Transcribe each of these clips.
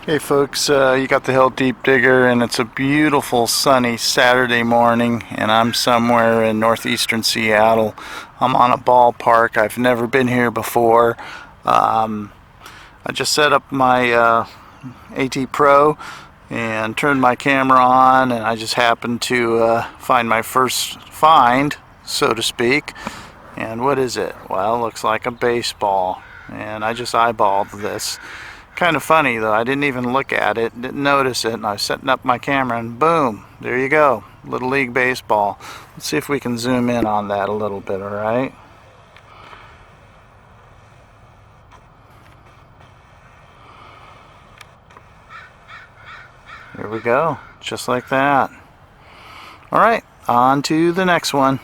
Hey folks, you got the Hill Deep Digger, and it's a beautiful sunny Saturday morning, and I'm somewhere in northeastern Seattle. I'm on a ballpark. I've never been here before. Um, I just set up my AT Pro and turned my camera on, and I just happened to find my first find, so to speak. And what is it? Well, it looks like a baseball, and I just eyeballed this. Kind of funny though, I didn't even look at it, didn't notice it, and I was setting up my camera and boom, there you go, Little League Baseball. Let's see if we can zoom in on that a little bit, alright? Here we go, just like that. Alright, on to the next one.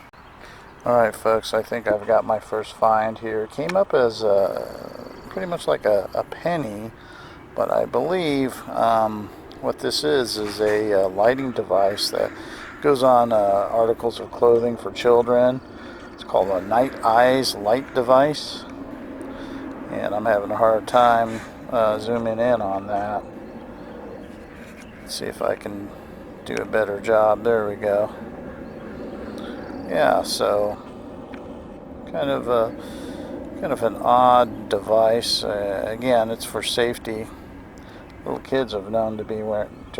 Alright folks, I think I've got my first find here. It came up as pretty much like a penny, but I believe what this is a lighting device that goes on articles of clothing for children. It's called a Night Eyes light device, and I'm having a hard time zooming in on that. Let's see if I can do a better job. There we go. Yeah, so kind of an odd device. Again, it's for safety. Little kids have known to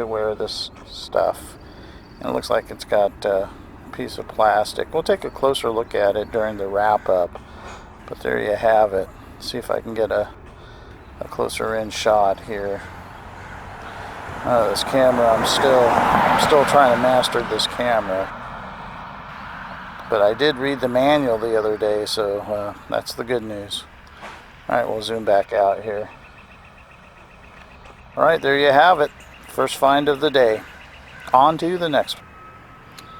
wear this stuff, and it looks like it's got a piece of plastic. We'll take a closer look at it during the wrap up, but there you have it. See if I can get a closer in shot here. This camera, I'm still trying to master this camera, but I did read the manual the other day, so that's the good news. Alright, we'll zoom back out here. Alright, there you have it. First find of the day. On to the next one.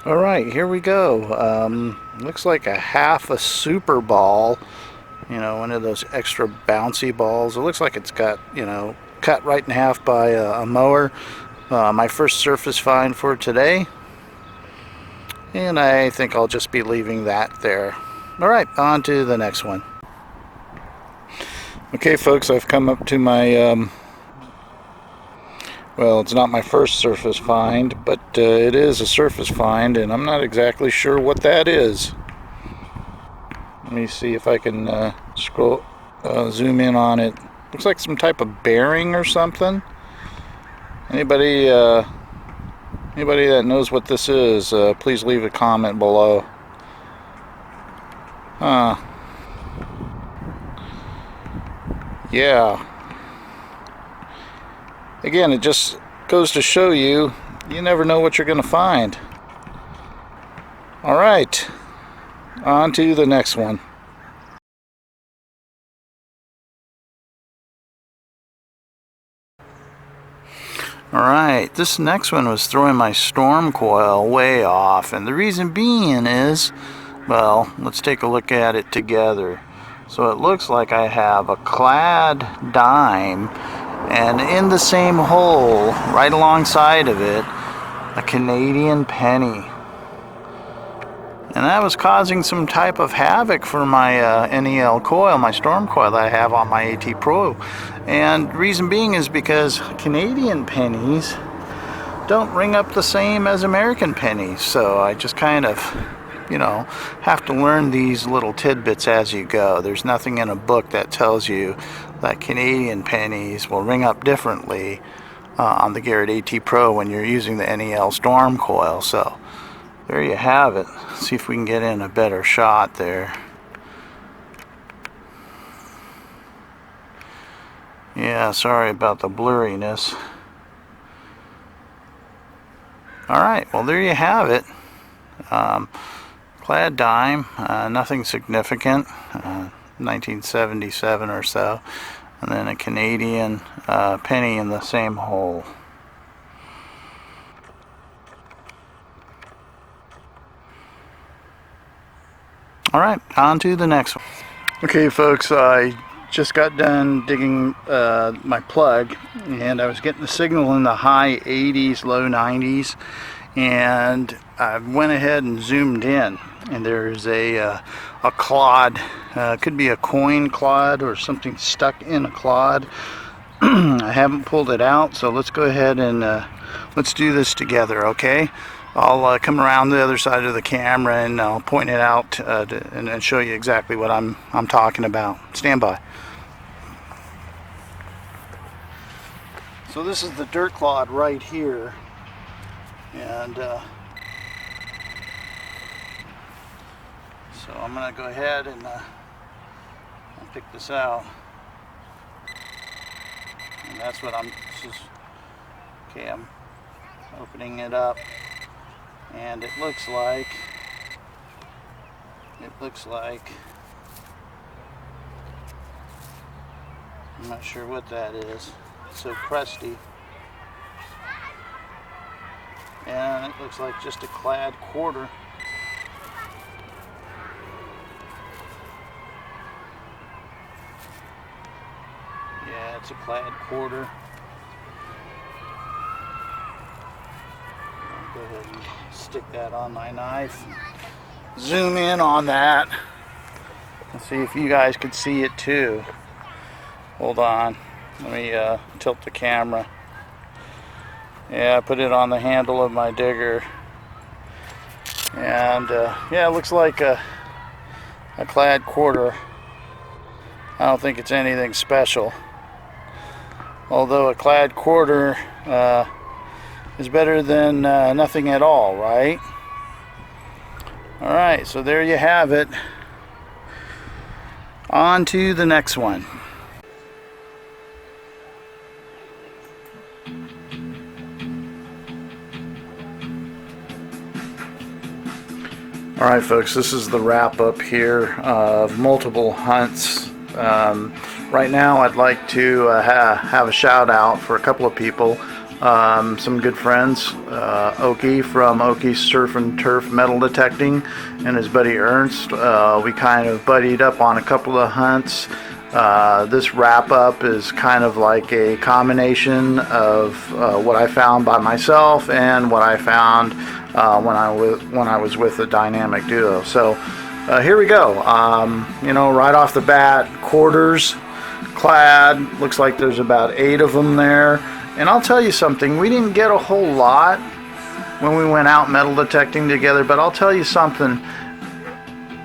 Alright, here we go. Looks like a half a super ball. You know, one of those extra bouncy balls. It looks like it's got, cut right in half by a mower. My first surface find for today. And I think I'll just be leaving that there. Alright, on to the next one. Okay folks, I've come up to my well, it's not my first surface find, but it is a surface find, and I'm not exactly sure what that is. Let me see if I can zoom in on it. Looks like some type of bearing or something. Anybody that knows what this is, please leave a comment below. Yeah. Again, it just goes to show you never know what you're going to find. Alright, on to the next one. Alright, this next one was throwing my storm coil way off, and the reason being is, well, let's take a look at it together. So it looks like I have a clad dime, and in the same hole, right alongside of it, a Canadian penny. And that was causing some type of havoc for my NEL coil, my storm coil that I have on my AT Pro. And reason being is because Canadian pennies don't ring up the same as American pennies. So I just kind of, have to learn these little tidbits as you go. There's nothing in a book that tells you that Canadian pennies will ring up differently on the Garrett AT Pro when you're using the NEL storm coil. So there you have it. Let's see if we can get in a better shot there. Yeah, sorry about the blurriness. Alright, well there you have it. Clad dime, nothing significant, 1977 or so, and then a Canadian penny in the same hole. Alright, on to the next one. Okay folks, I just got done digging my plug, and I was getting the signal in the high 80s, low 90s, and I went ahead and zoomed in, and there's a clod, could be a coin clod or something stuck in a clod. I haven't pulled it out, so let's go ahead and let's do this together, okay? I'll come around the other side of the camera and I'll point it out and show you exactly what I'm talking about. Stand by. So this is the dirt clod right here, and so I'm going to go ahead and pick this out. And that's what I'm opening it up, and it looks like I'm not sure what that is. It's so crusty, and it looks like just a clad quarter. Yeah, it's a clad quarter. I'll go ahead and stick that on my knife. Zoom in on that. Let's see if you guys can see it too. Hold on. Let me tilt the camera. Yeah, I put it on the handle of my digger. And yeah, it looks like a clad quarter. I don't think it's anything special. Although a clad quarter is better than nothing at all, right? Alright, so there you have it. On to the next one. Alright folks, this is the wrap up here of multiple hunts. Right now I'd like to have a shout out for a couple of people. Some good friends, Okie from Okie's Surf and Turf Metal Detecting and his buddy Ernst. We kind of buddied up on a couple of hunts. This wrap up is kind of like a combination of what I found by myself and what I found when I was with the Dynamic Duo. So here we go. You know, right off the bat, quarters, clad. Looks like there's about 8 of them there. And I'll tell you something. We didn't get a whole lot when we went out metal detecting together, but I'll tell you something.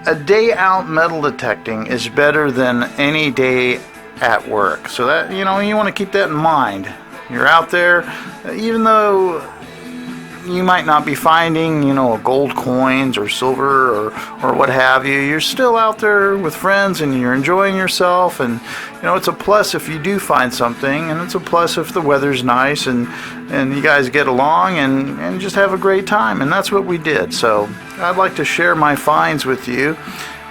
A day out metal detecting is better than any day at work. So that, you know, you want to keep that in mind. You're out there, even though you might not be finding, you know, gold coins or silver or what have you. You're still out there with friends and you're enjoying yourself, and you know, it's a plus if you do find something, and it's a plus if the weather's nice and you guys get along and just have a great time. And that's what we did. So I'd like to share my finds with you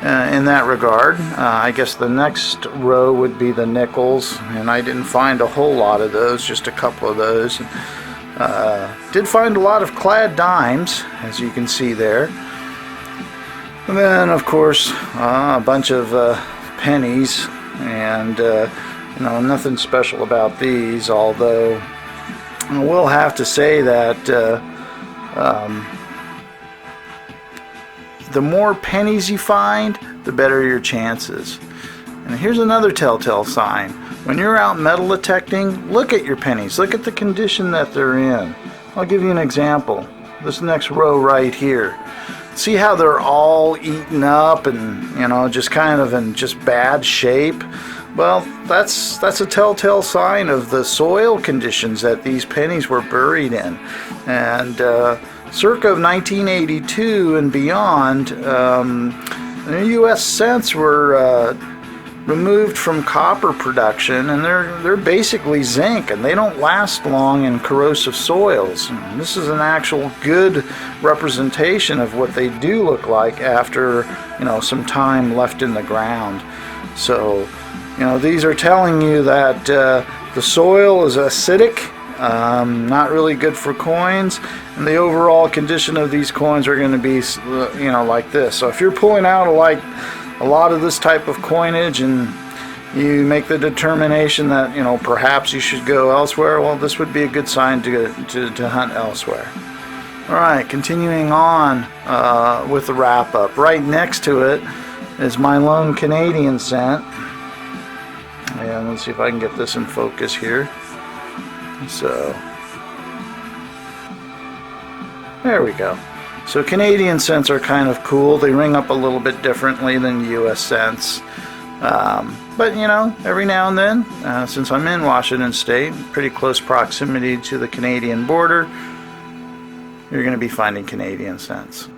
in that regard. I guess the next row would be the nickels, and I didn't find a whole lot of those, just a couple of those. Did find a lot of clad dimes, as you can see there. And then, of course, a bunch of pennies, and you know, nothing special about these. Although I will have to say that the more pennies you find, the better your chances. And here's another telltale sign. When you're out metal detecting, look at your pennies. Look at the condition that they're in. I'll give you an example. This next row right here. See how they're all eaten up and, you know, just kind of in just bad shape? Well, that's a telltale sign of the soil conditions that these pennies were buried in. And circa 1982 and beyond, the U.S. cents were removed from copper production, and they're basically zinc, and they don't last long in corrosive soils. And this is an actual good representation of what they do look like after, you know, some time left in the ground. So, you know, these are telling you that the soil is acidic, not really good for coins, and the overall condition of these coins are going to be, you know, like this. So if you're pulling out a lot of this type of coinage and you make the determination that, you know, perhaps you should go elsewhere, well, this would be a good sign to hunt elsewhere. Alright, continuing on with the wrap up. Right next to it is my lone Canadian scent. And let's see if I can get this in focus here. So there we go. So Canadian scents are kind of cool. They ring up a little bit differently than US scents. But you know, every now and then, since I'm in Washington State, pretty close proximity to the Canadian border, you're going to be finding Canadian scents.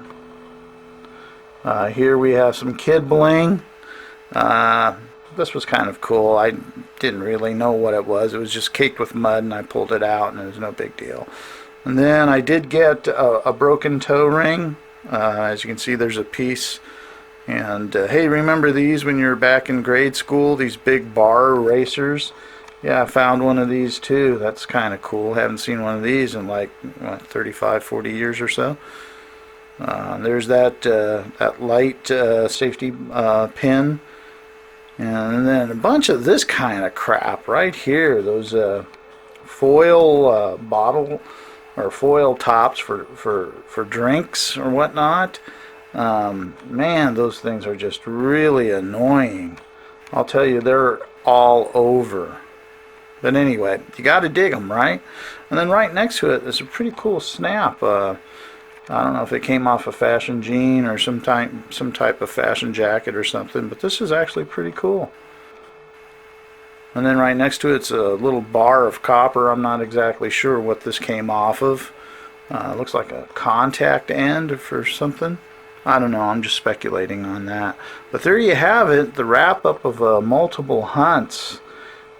Here we have some kid bling. This was kind of cool. I didn't really know what it was. It was just caked with mud, and I pulled it out, and it was no big deal. And then I did get a broken toe ring. As you can see, there's a piece. And hey, remember these when you were back in grade school? These big bar erasers? Yeah, I found one of these too. That's kind of cool. Haven't seen one of these in like, what, 35, 40 years or so. There's that light safety pin. And then a bunch of this kind of crap right here. Those foil bottle or foil tops for drinks or whatnot. Man, those things are just really annoying. I'll tell you, they're all over. But anyway, you got to dig them, right? And then right next to it, there's a pretty cool snap. I don't know if it came off a fashion jean or some type of fashion jacket or something, but this is actually pretty cool. And then right next to it's a little bar of copper. I'm not exactly sure what this came off of. It looks like a contact end for something. I don't know, I'm just speculating on that. But there you have it, the wrap up of multiple hunts.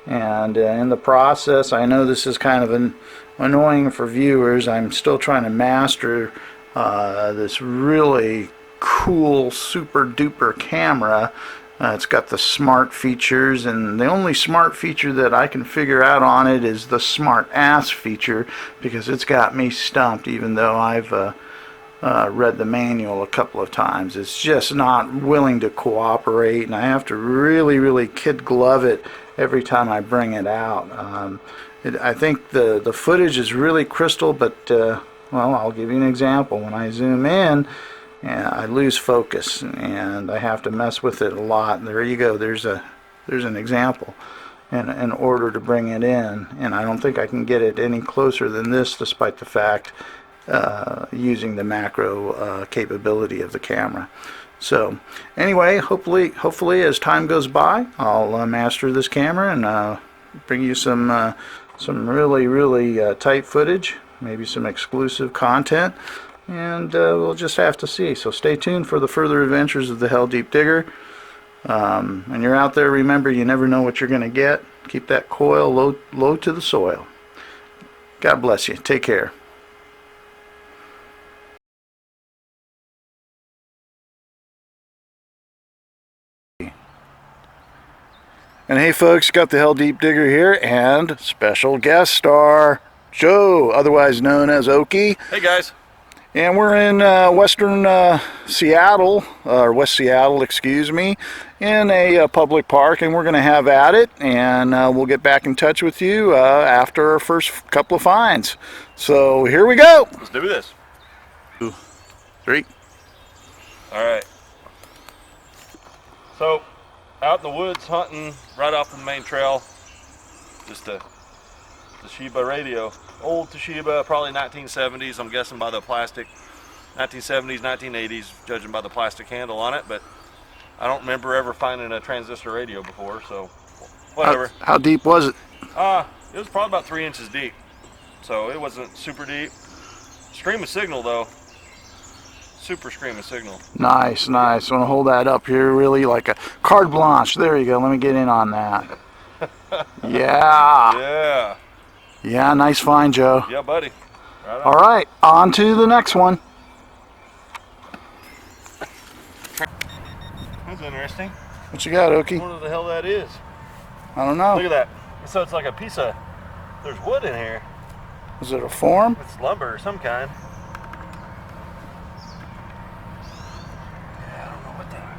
And in the process, I know this is kind of annoying for viewers. I'm still trying to master this really cool, super duper camera. It's got the smart features, and the only smart feature that I can figure out on it is the smart ass feature, because it's got me stumped, even though I've read the manual a couple of times. It's just not willing to cooperate, and I have to really kid glove it every time I bring it out. I think the footage is really crystal, but well, I'll give you an example. When I zoom in, I lose focus, and I have to mess with it a lot. And there you go. There's an example. In order to bring it in, and I don't think I can get it any closer than this, despite the fact using the macro capability of the camera. So anyway, hopefully as time goes by, I'll master this camera and bring you some really tight footage, maybe some exclusive content, and we'll just have to see. So stay tuned for the further adventures of the Hell Deep Digger. And you're out there, remember, you never know what you're going to get. Keep that coil low to the soil. God bless you. Take care. And hey folks, got the Hell Deep Digger here and special guest star Joe, otherwise known as Okie. Hey guys. And we're in western Seattle, or West Seattle, excuse me, in a public park, and we're going to have at it, and we'll get back in touch with you after our first couple of finds. So here we go. Let's do this. 2, 3. All right. So, out in the woods hunting, right off the main trail, just a Toshiba radio. Old Toshiba, probably 1970s, I'm guessing by the plastic, 1970s, 1980s, judging by the plastic handle on it, but I don't remember ever finding a transistor radio before, so whatever. How deep was it? It was probably about 3 inches deep, so it wasn't super deep. Screaming signal though, super screaming signal. Nice, nice. I want to hold that up here, really like a carte blanche. There you go, let me get in on that. Yeah. Yeah. Yeah, nice find, Joe. Yeah, buddy. Right on. All right, on to the next one. That's interesting. What you got, I Okie? wonder what the hell that is. I don't know. Look at that. So it's like a piece of, there's wood in here. Is it a form? It's lumber of some kind. Yeah, I don't know what that.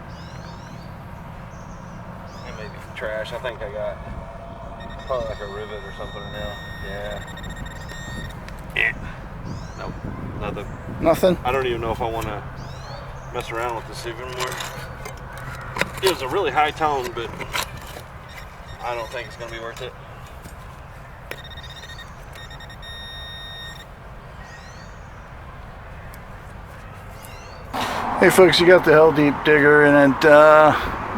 It may be trash. I think I got probably like a rivet or something now. Yeah. Nope. Nothing. Nothing? I don't even know if I want to mess around with this even more. It was a really high tone, but I don't think it's gonna be worth it. Hey folks, you got the Hell Deep Digger, and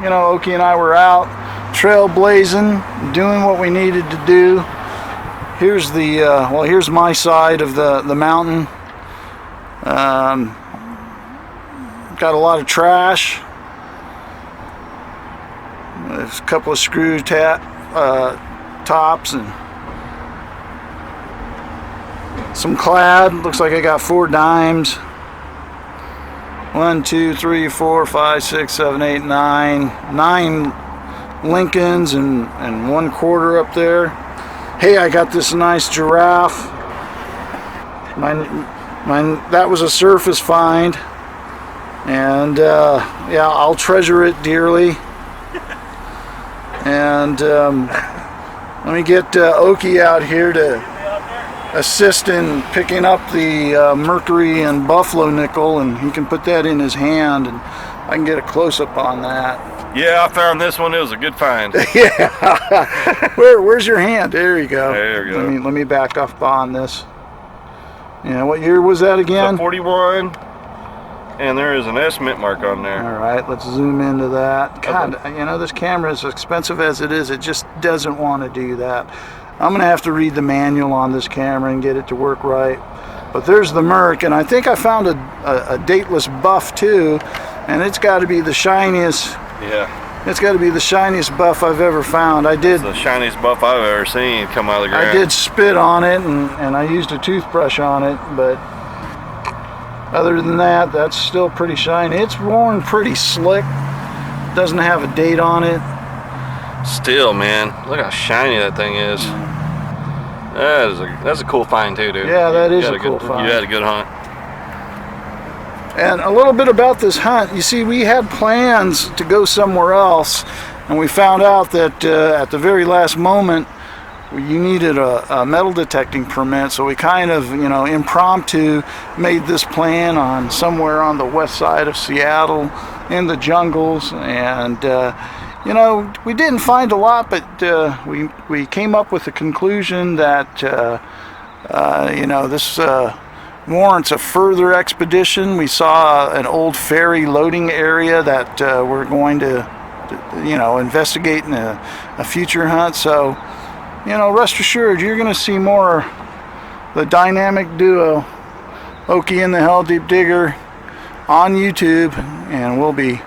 you know, Okie and I were out trailblazing, doing what we needed to do. Here's the well, here's my side of the mountain. Got a lot of trash. There's a couple of screw tops and some clad. Looks like I got 4 dimes. 1, 2, 3, 4, 5, 6, 7, 8, 9. 9 Lincolns and 1/4 up there. Hey, I got this nice giraffe. That was a surface find. And yeah, I'll treasure it dearly. And let me get Okie out here to assist in picking up the mercury and buffalo nickel, and he can put that in his hand, and I can get a close-up on that. Yeah, I found this one. It was a good find. Yeah. Where's your hand? There you go. There you go. Let me back up on this. Yeah, what year was that again? 41. And there is an estimate mark on there. All right, let's zoom into that. God, you know, this camera, as expensive as it is, it just doesn't want to do that. I'm going to have to read the manual on this camera and get it to work right. But there's the Merc, and I think I found a dateless buff too, and it's got to be the shiniest. Yeah. It's got to be the shiniest buff I've ever found. I did. It's the shiniest buff I've ever seen come out of the ground. I did spit on it, and I used a toothbrush on it, but other than that, that's still pretty shiny. It's worn pretty slick. Doesn't have a date on it. Still, man, look how shiny that thing is. That's a cool find too, dude. Yeah, that is a cool find. You had a good hunt. And a little bit about this hunt. You see, we had plans to go somewhere else, and we found out that at the very last moment, you needed a metal detecting permit, so we kind of, you know, impromptu made this plan on somewhere on the west side of Seattle in the jungles, and you know, we didn't find a lot, but we came up with the conclusion that you know, this warrants a further expedition. We saw an old ferry loading area that we're going to, you know, investigate in a future hunt. So, you know, rest assured, you're going to see more the dynamic duo, Okie and the Hell Deep Digger, on YouTube, and we'll be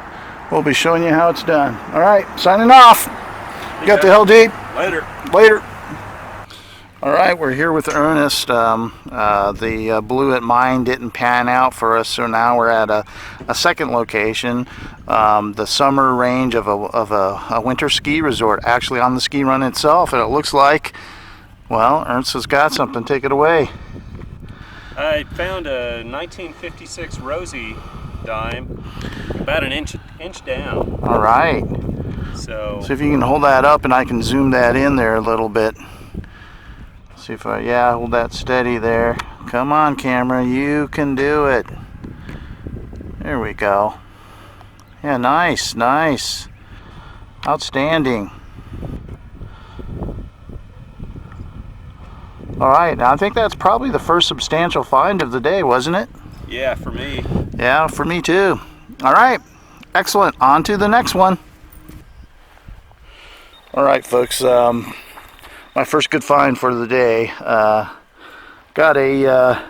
showing you how it's done. All right, signing off. You got the Hell Deep. Later. All right, we're here with Ernest. The blue at mine didn't pan out for us, so now we're at a second location, the summer range of a winter ski resort, actually on the ski run itself. And it looks like, well, Ernest has got something. Take it away. I found a 1956 Rosie dime, about an inch down. All right. So see if you can hold that up, and I can zoom that in there a little bit. See if yeah, hold that steady there. Come on, camera, you can do it. There we go. Yeah, nice. Outstanding. All right, now I think that's probably the first substantial find of the day, wasn't it? yeah, for me. Yeah, for me too. All right, excellent. On to the next one. All right, folks. My first good find for the day. Got a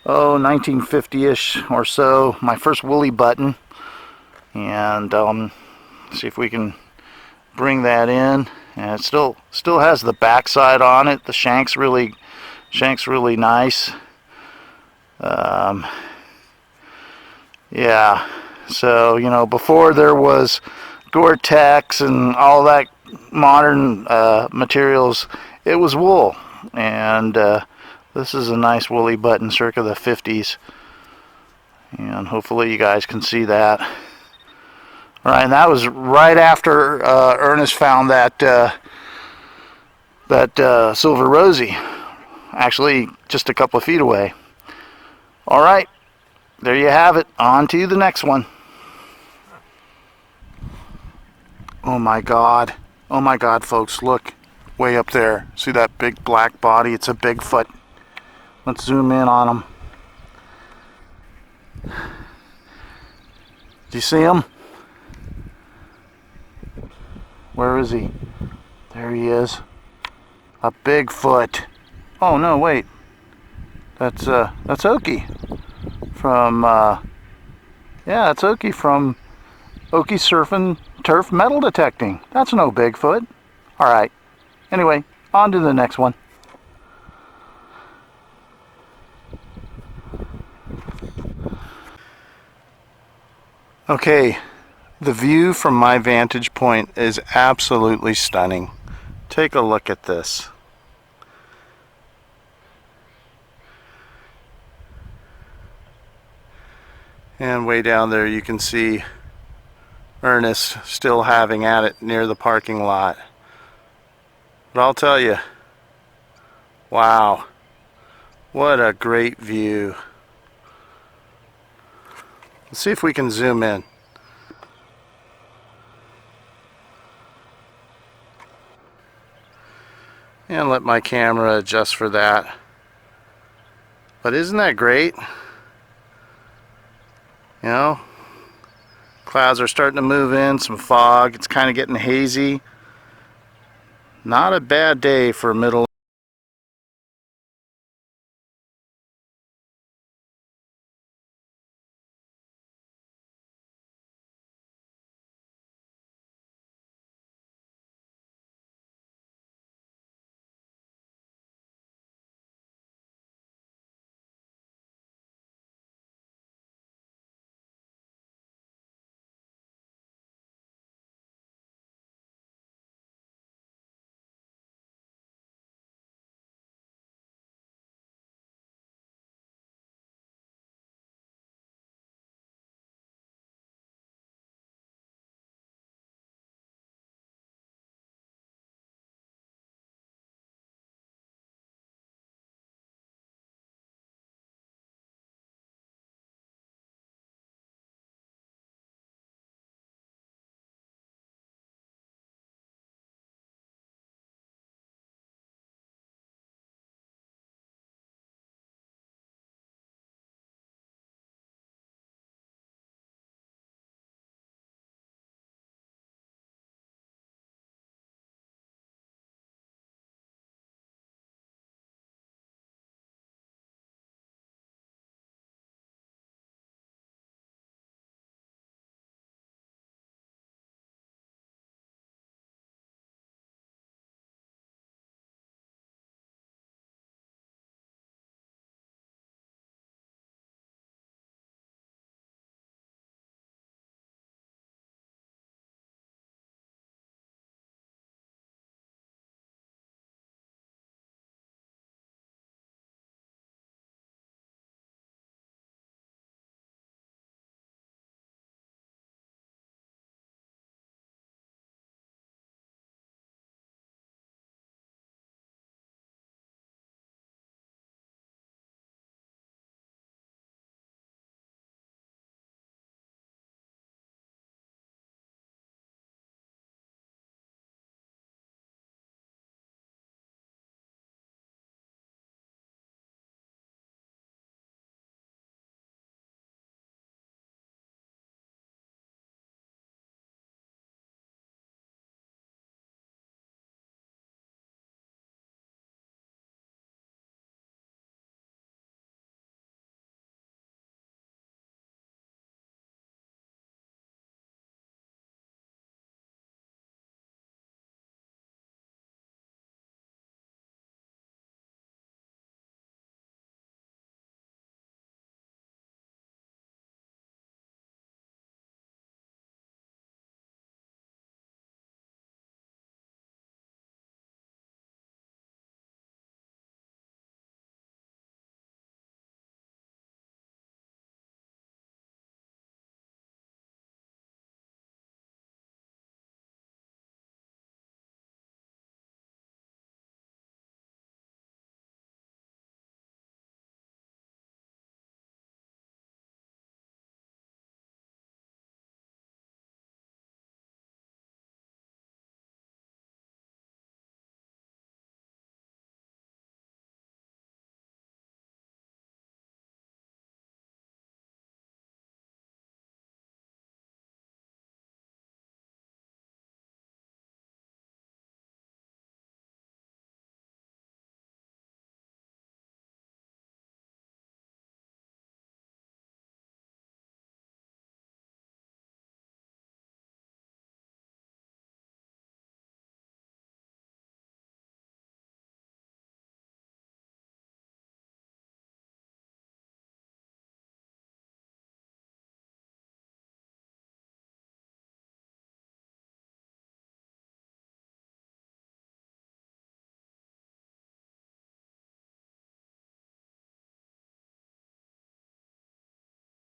1950-ish or so. My first woolly button, and see if we can bring that in. And it still has the backside on it. The shank's really nice. Yeah. So, you know, before there was Gore-Tex and all that modern materials, it was wool, and this is a nice woolly button circa the 50s, and hopefully you guys can see that. All right, and that was right after Ernest found that silver Rosie, actually just a couple of feet away. All right, there you have it. On to the next one. Oh my God. Oh my God, folks, look. Way up there. See that big black body? It's a Bigfoot. Let's zoom in on him. Do you see him? Where is he? There he is. A Bigfoot. Oh no, wait. That's Okie from yeah, that's Okie from Okie Surfing Turf Metal Detecting. That's no Bigfoot. All right. Anyway, on to the next one. Okay, the view from my vantage point is absolutely stunning. Take a look at this. And way down there you can see Ernest still having at it near the parking lot. But I'll tell you, wow, what a great view. Let's see if we can zoom in. And let my camera adjust for that. But isn't that great? You know, clouds are starting to move in, some fog, it's kind of getting hazy. Not a bad day for middle